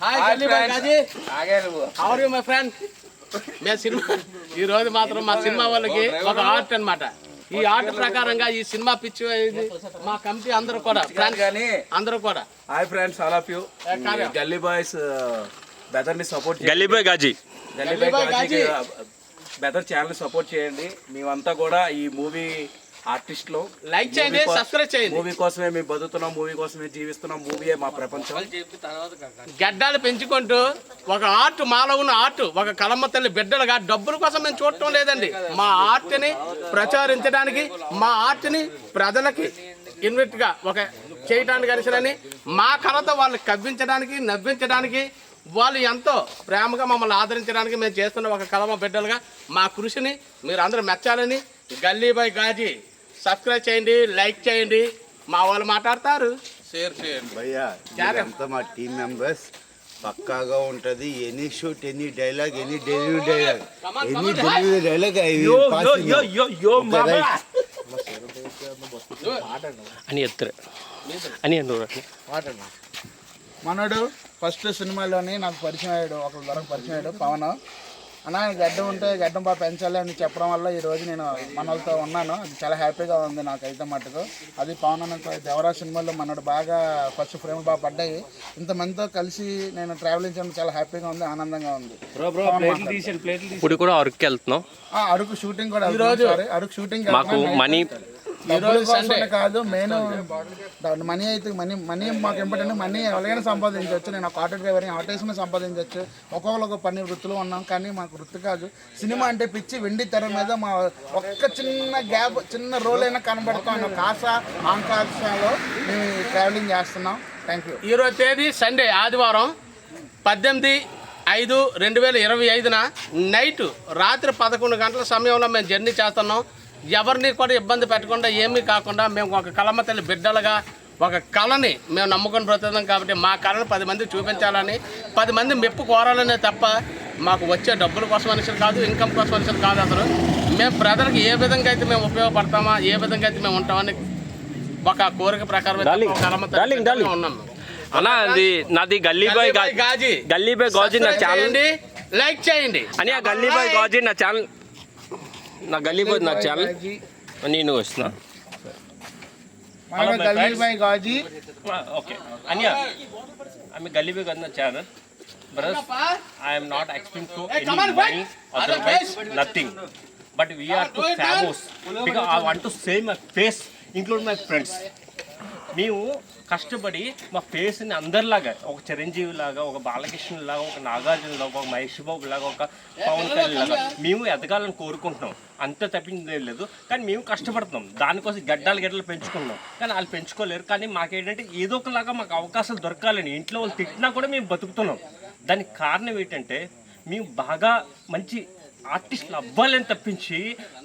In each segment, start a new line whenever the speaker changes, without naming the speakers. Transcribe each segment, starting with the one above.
Hi Gully boy Gazi. How are you my friend? మేము cinema ఈ రోజు మాత్రం మా సినిమా వాళ్ళకి ఒక ఆర్ట్ అన్నమాట. ఈ ఆర్ట్ ప్రకారంగా ఈ సినిమా పిచ్చి మా కమిటీ అందరూ కూడా అందరూ కూడా
hi friends, all of you. గల్లీ బాయ్స్ బెదర్ ని సపోర్ట్
గల్లీ బాయ్ గాజీ
బెదర్ ఛానల్ సపోర్ట్ చేయండి. మేమంతా కూడా ఈ మూవీ ఆర్టిస్ట్ లో
లైక్ చేయండి, సబ్స్క్రైబ్ చేయండి.
మూవీ కోసమే మేము బతుకుతున్నాం, మూవీ కోసమే జీవిస్తున్నాం, మూవీయే మా ప్రపంచం.
గడ్డాలు పెంచుకుంటూ ఒక ఆర్ట్, మాలో ఉన్న ఆర్ట్ ఒక కలమ్మ తల్లి బిడ్డలుగా డబ్బుల కోసం మేము చూడటం లేదండి. మా ఆర్ట్ని ప్రచారించడానికి, మా ఆర్ట్ని ప్రజలకి ఇన్వెస్ట్ గా ఒక చేయడానికి కలిసినని మా కళతో వాళ్ళు కవ్వించడానికి, నవ్వించడానికి, వాళ్ళు ఎంతో ప్రేమగా మమ్మల్ని ఆదరించడానికి మేము చేస్తున్న ఒక కలమ బిడ్డలుగా మా కృషిని మీరు అందరూ మెచ్చాలని గల్లీ బాయ్ గాజీ సబ్స్క్రైబ్ చేయండి, లైక్ చేయండి. మా వాళ్ళు మాట్లాడతారు, షేర్ చేయండి.
భయ్యా అంతా మా టీం మెంబర్స్ పక్కాగా ఉంటది. Any shoot, any dialogue, any delivery dialogue, any delivery dialogue
అని ఎత్తారు అని
మనోడు ఫస్ట్ సినిమాలోని నాకు పరిచయం అయ్యాడు, ఒక దొరకు పరిచయం అయ్యాడు పవన్ అన్న. గడ్డం ఉంటే గడ్డం బాగా పెంచాలి అని చెప్పడం వల్ల ఈరోజు నేను మనోళ్ళతో ఉన్నాను. అది చాలా హ్యాపీగా ఉంది నాకైతే మటుకు. అది పవన్ అన్న దేవరాజ్ సినిమాలో మనోడు బాగా ఫస్ట్ ఫ్రేమ్ బాగా పడ్డాయి. ఇంతమందితో కలిసి నేను ట్రావెలింగ్ చేయడం చాలా హ్యాపీగా ఉంది, ఆనందంగా ఉంది.
ఇప్పుడు కూడా అరకు వెళ్తున్నాం.
అరకు షూటింగ్ కూడా అరకు షూటింగ్
మాకు మనీ
కాదు, మెయిన్ మనీ అయితే మనీ మాకు ఇంపార్టెంట్. మనీ ఎవరైనా సంపాదించవచ్చు. నేను ఒక ఆటో డ్రైవర్ని, ఆటోస్ని సంపాదించవచ్చు. ఒక్కొక్కరు ఒక పని వృత్తులు ఉన్నాం, కానీ మాకు వృత్తి కాదు. సినిమా అంటే పిచ్చి. వెండి తెర మీద మా ఒక్క చిన్న గ్యాప్, చిన్న రోల్ అయినా కనబడతాం. ఒక ఆశ, ఆకాంక్షలో మేము ట్రావెలింగ్ చేస్తున్నాం. Thank you.
ఈరోజు తేదీ సండే, ఆదివారం 18/5/2025 నైట్ రాత్రి 11 గంటల సమయంలో మేము జర్నీ చేస్తున్నాం. ఎవరిని కూడా ఇబ్బంది పెట్టకుండా, ఏమీ కాకుండా మేము ఒక కలమ్మ తల్లి బిడ్డలుగా ఒక కళని మేము నమ్ముకొని బ్రతుకుతాం. కాబట్టి మా కళను 10 మందికి చూపించాలని, 10 మంది మెప్పు కోరాలనే తప్ప మాకు వచ్చే డబ్బుల కోసం మనుషులు కాదు, ఇన్కమ్ కోసం మనుషులు కాదు. అసలు మేము ప్రజలకు ఏ విధంగా అయితే మేము ఉపయోగపడతామా, ఏ విధంగా అయితే మేము ఉంటామని ఒక కోరిక ప్రకారం కలమ్మ తల్లి ఉన్నాము.
అన్న అది నాది గల్లీ బాయ్ గాజీ. గల్లీ బాయ్ గాజీ నా ఛానల్
లైక్ చేయండి
అని. ఆ గల్లీ బాయ్ గాజీ నా ఛానల్, నా గల్లీ బాయ్ నా ఛానల్ నేను వస్తున్నా.
గల్లీ బాయ్ గాజీ
ఓకే అనియా, ఐ గల్లీ బాయ్ గాజీ నా channel. Brothers, I am not expecting to any money, otherwise nothing. But we are too famous because I want to save my face, include my friends. మేము కష్టపడి మా ఫేస్ని అందరిలాగా, ఒక చిరంజీవి లాగా, ఒక బాలకృష్ణ లాగా, ఒక నాగార్జున లాగా, ఒక మహేష్ బాబు లాగా, ఒక పవన్ కళ్యాణ్ లాగా మేము ఎదగాలని కోరుకుంటున్నాం. అంతే తప్పింది లేదు. కానీ మేము కష్టపడుతున్నాం, దానికోసం గడ్డలు పెంచుకుంటున్నాం. కానీ వాళ్ళు పెంచుకోలేరు. కానీ మాకేంటంటే ఏదో ఒకలాగా మాకు అవకాశాలు దొరకాలని, ఇంట్లో వాళ్ళు తిట్టినా కూడా మేము బతుకుతున్నాం. దానికి కారణం ఏంటంటే మేము బాగా మంచి ఆర్టిస్టులు అవ్వాలని తప్పించి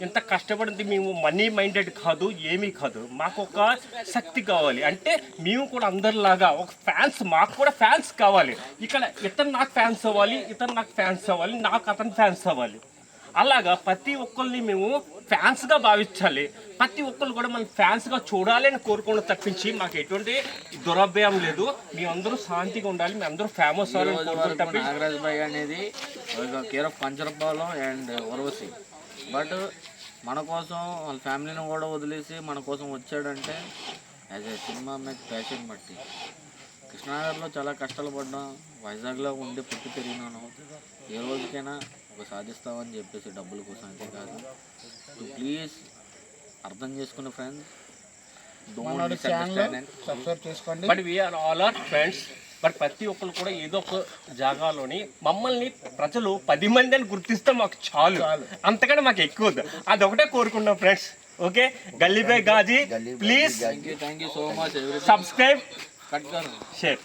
ఎంత కష్టపడింది. మేము మనీ మైండెడ్ కాదు, ఏమీ కాదు. మాకు ఒక శక్తి కావాలి. అంటే మేము కూడా అందరిలాగా ఒక ఫ్యాన్స్, మాకు కూడా ఫ్యాన్స్ కావాలి. ఇక్కడ ఇతను నాకు ఫ్యాన్స్ అవ్వాలి, ఇతను నాకు ఫ్యాన్స్ అవ్వాలి, నాకు అతను ఫ్యాన్స్ అవ్వాలి. అలాగా ప్రతి ఒక్కరిని మేము ఫ్యాన్స్గా భావించాలి. ప్రతి ఒక్కరు కూడా మనం ఫ్యాన్స్గా చూడాలి అని కోరుకుంటూ తప్పించి మాకు ఎటువంటి దురభ్యం లేదు. మీ అందరూ శాంతిగా ఉండాలి, మీ అందరూ ఫేమస్ అవ్వాలని కోరుకుంటాం.
నాగరాజ్ భాయ్ అనేది care of Pancharapalem and Urvashi. But మన కోసం వాళ్ళ ఫ్యామిలీని కూడా వదిలేసి మన కోసం వచ్చాడంటే యాజ్ ఏ సినిమా మీద ప్యాషన్ బట్టి. కృష్ణానగర్లో చాలా కష్టాలు పడ్డాం, వైజాగ్లో ఉండి పుట్టి పెరిగినాను. ఏ రోజుకైనా ఒక సాధిస్తామని చెప్పేసి డబ్బుల కోసం అయితే కాదు. ప్లీజ్ అర్థం చేసుకున్న friends,
but we are all are friends. But ప్రతి ఒక్కరు కూడా ఏదో ఒక జాగాలోని మమ్మల్ని ప్రజలు 10 మంది అని గుర్తిస్తే మాకు చాలు, అంతకంటే మాకు ఎక్కువ. అదొకటే కోరుకున్నాం friends. Okay, Gully boy Gazi please
thank you so much.
Subscribe, share.